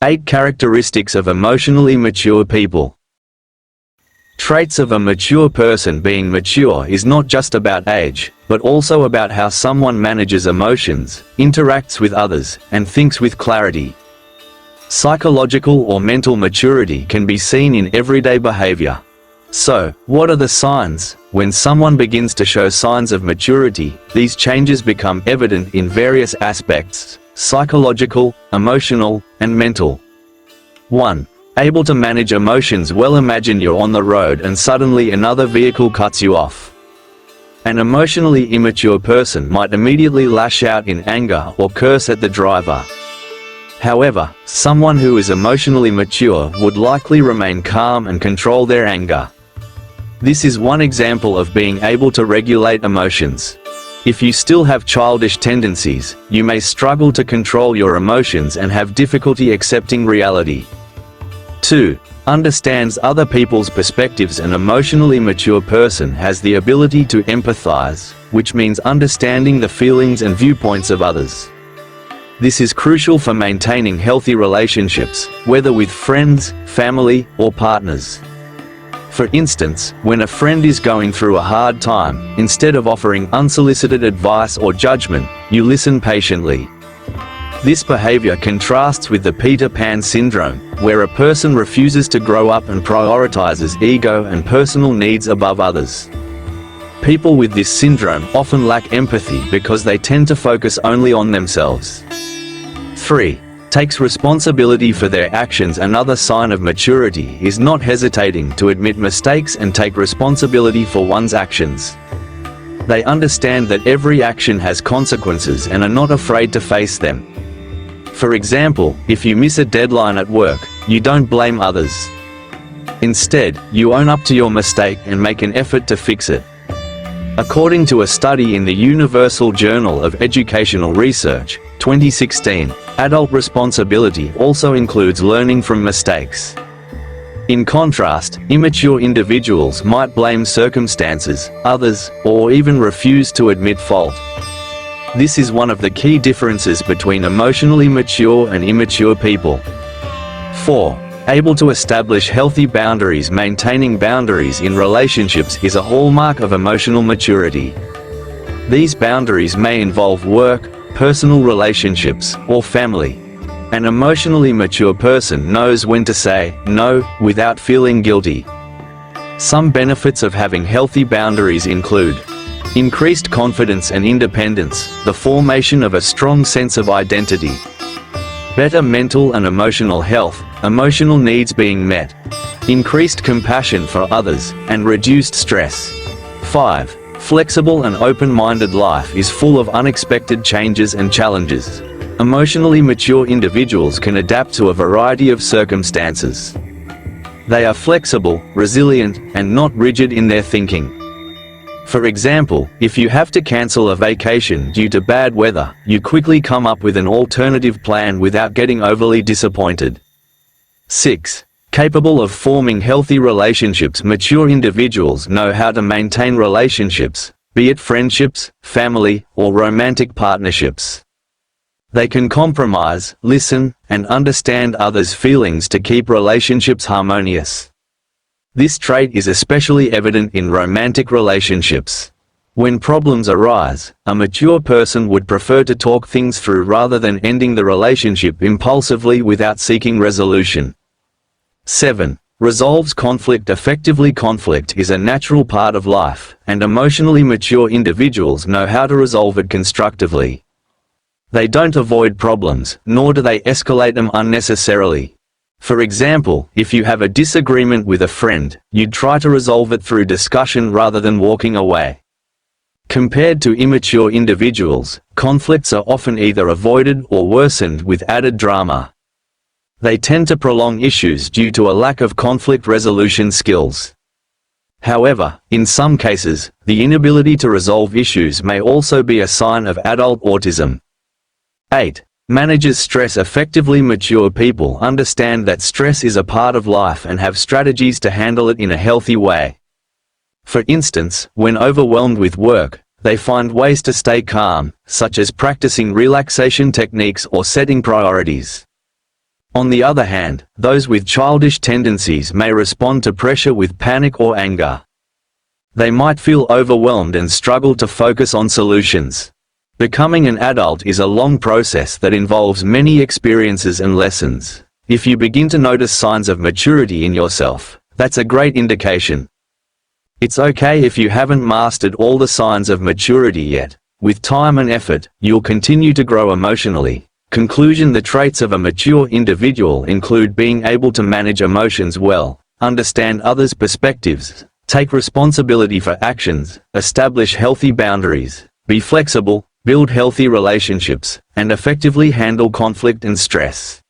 8 Characteristics of emotionally mature people. Traits of a mature person. Being mature is not just about age, but also about how someone manages emotions, interacts with others, and thinks with clarity. Psychological or mental maturity can be seen in everyday behavior. So, what are the signs? When someone begins to show signs of maturity, these changes become evident in various aspects: psychological, emotional, and mental. 1. Able to manage emotions well. Imagine you're on the road and suddenly another vehicle cuts you off. An emotionally immature person might immediately lash out in anger or curse at the driver. However, someone who is emotionally mature would likely remain calm and control their anger. This is one example of being able to regulate emotions. If you still have childish tendencies, you may struggle to control your emotions and have difficulty accepting reality. 2. Understands other people's perspectives. An emotionally mature person has the ability to empathize, which means understanding the feelings and viewpoints of others. This is crucial for maintaining healthy relationships, whether with friends, family, or partners. For instance, when a friend is going through a hard time, instead of offering unsolicited advice or judgment, you listen patiently. This behavior contrasts with the Peter Pan syndrome, where a person refuses to grow up and prioritizes ego and personal needs above others. People with this syndrome often lack empathy because they tend to focus only on themselves. 3. Takes responsibility for their actions. Another sign of maturity is not hesitating to admit mistakes and take responsibility for one's actions. They understand that every action has consequences and are not afraid to face them. For example, if you miss a deadline at work, you don't blame others. Instead, you own up to your mistake and make an effort to fix it. According to a study in the Universal Journal of Educational Research, 2016, adult responsibility also includes learning from mistakes. In contrast, immature individuals might blame circumstances, others, or even refuse to admit fault. This is one of the key differences between emotionally mature and immature people. 4. Able to establish healthy boundaries. Maintaining boundaries in relationships is a hallmark of emotional maturity. These boundaries may involve work, personal relationships, or family. An emotionally mature person knows when to say no without feeling guilty. Some benefits of having healthy boundaries include increased confidence and independence, the formation of a strong sense of identity, better mental and emotional health, emotional needs being met, increased compassion for others, and reduced stress. 5. Flexible and open-minded. Life is full of unexpected changes and challenges. Emotionally mature individuals can adapt to a variety of circumstances. They are flexible, resilient, and not rigid in their thinking. For example, if you have to cancel a vacation due to bad weather, you quickly come up with an alternative plan without getting overly disappointed. 6. Capable of forming healthy relationships. Mature individuals know how to maintain relationships, be it friendships, family, or romantic partnerships. They can compromise, listen, and understand others' feelings to keep relationships harmonious. This trait is especially evident in romantic relationships. When problems arise, a mature person would prefer to talk things through rather than ending the relationship impulsively without seeking resolution. 7. Resolves conflict effectively. Conflict is a natural part of life, and emotionally mature individuals know how to resolve it constructively. They don't avoid problems, nor do they escalate them unnecessarily. For example, if you have a disagreement with a friend, you'd try to resolve it through discussion rather than walking away. Compared to immature individuals, conflicts are often either avoided or worsened with added drama. They tend to prolong issues due to a lack of conflict resolution skills. However, in some cases, the inability to resolve issues may also be a sign of adult autism. 8. Manages stress effectively. Mature people understand that stress is a part of life and have strategies to handle it in a healthy way. For instance, when overwhelmed with work, they find ways to stay calm, such as practicing relaxation techniques or setting priorities. On the other hand, those with childish tendencies may respond to pressure with panic or anger. They might feel overwhelmed and struggle to focus on solutions. Becoming an adult is a long process that involves many experiences and lessons. If you begin to notice signs of maturity in yourself, that's a great indication. It's okay if you haven't mastered all the signs of maturity yet. With time and effort, you'll continue to grow emotionally. Conclusion: the traits of a mature individual include being able to manage emotions well, understand others' perspectives, take responsibility for actions, establish healthy boundaries, be flexible, build healthy relationships, and effectively handle conflict and stress.